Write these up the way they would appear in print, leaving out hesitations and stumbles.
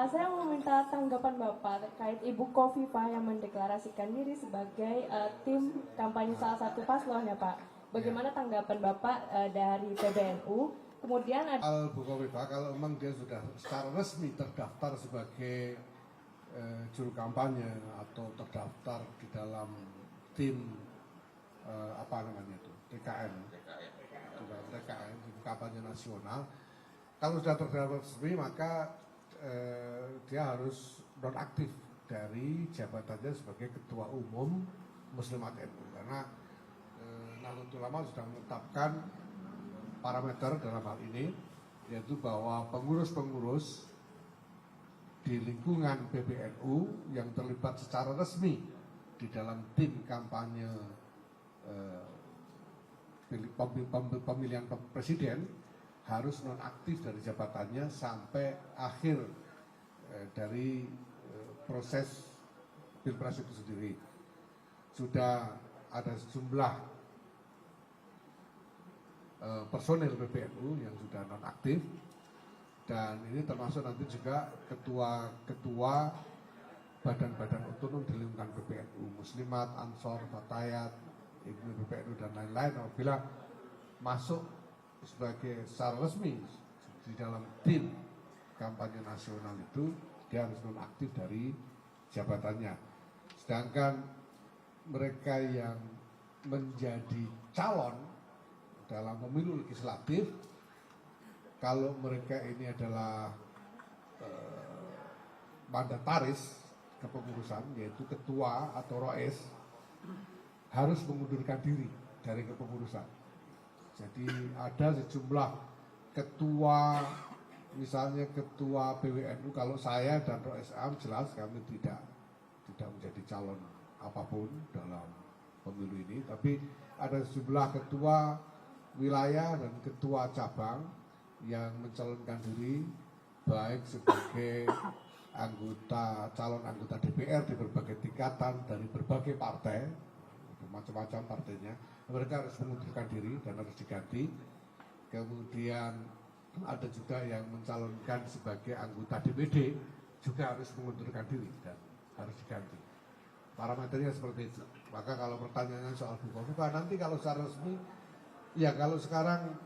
Saya mau minta tanggapan Bapak terkait Ibu Khofifah yang mendeklarasikan diri sebagai tim kampanye salah satu paslon ya Pak. Bagaimana tanggapan Bapak dari PBNU? Kemudian ada Bu Khofifah, kalau memang dia sudah secara resmi terdaftar sebagai juru kampanye atau terdaftar di dalam tim apa namanya itu TKN, tim kampanye nasional. Kalau sudah terdaftar resmi maka dia harus nonaktif dari jabatannya sebagai ketua umum Muslimat NU karena Nahdlatul Ulama sudah menetapkan parameter dalam hal ini yaitu bahwa pengurus-pengurus di lingkungan PBNU yang terlibat secara resmi di dalam tim kampanye pemilihan presiden harus nonaktif dari jabatannya sampai akhir dari proses pilpres itu sendiri. Sudah ada sejumlah personel PBNU yang sudah nonaktif dan ini termasuk nanti juga ketua-ketua badan-badan otonom di lingkungan PBNU, Muslimat, Ansor, Fatayat, Ibnu PBNU dan lain-lain apabila masuk sebagai secara resmi di dalam tim kampanye nasional itu dia harus nonaktif dari jabatannya. Sedangkan mereka yang menjadi calon dalam pemilu legislatif, kalau mereka ini adalah mandataris kepengurusan yaitu ketua atau roes harus mengundurkan diri dari kepengurusan. Jadi ada sejumlah ketua, misalnya ketua PWNU, kalau saya dan roes am jelas kami tidak menjadi calon apapun dalam pemilu ini, tapi ada sejumlah ketua wilayah dan ketua cabang yang mencalonkan diri baik sebagai calon anggota DPR di berbagai tingkatan dari berbagai partai, macam-macam partainya, mereka harus mengundurkan diri dan harus diganti. Kemudian ada juga yang mencalonkan sebagai anggota DPD juga harus mengundurkan diri dan harus diganti. Parameternya seperti itu. Maka kalau pertanyaannya soal Bu Khofifah nanti kalau secara resmi, ya kalau sekarang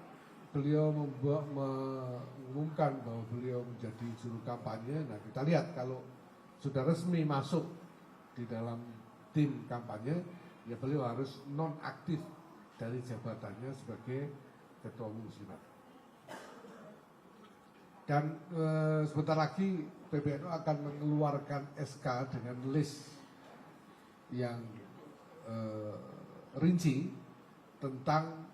beliau mengumumkan bahwa beliau menjadi juru kampanye, nah kita lihat kalau sudah resmi masuk di dalam tim kampanye, ya beliau harus nonaktif dari jabatannya sebagai ketua umum Muslimat. Dan sebentar lagi PBNU akan mengeluarkan SK dengan list yang rinci tentang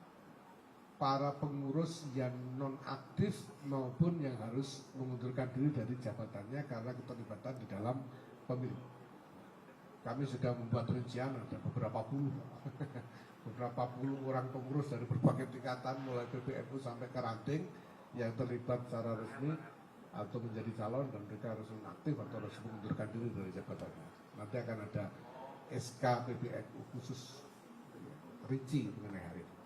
para pengurus yang nonaktif maupun yang harus mengundurkan diri dari jabatannya karena keterlibatan di dalam pemilu. Kami sudah membuat rincian, ada beberapa puluh orang pengurus dari berbagai tingkatan mulai PBNU sampai ke ranting yang terlibat secara resmi atau menjadi calon dan mereka harus nonaktif atau harus mengundurkan diri dari jabatannya. Nanti akan ada SK PBNU khusus rinci mengenai hal ini.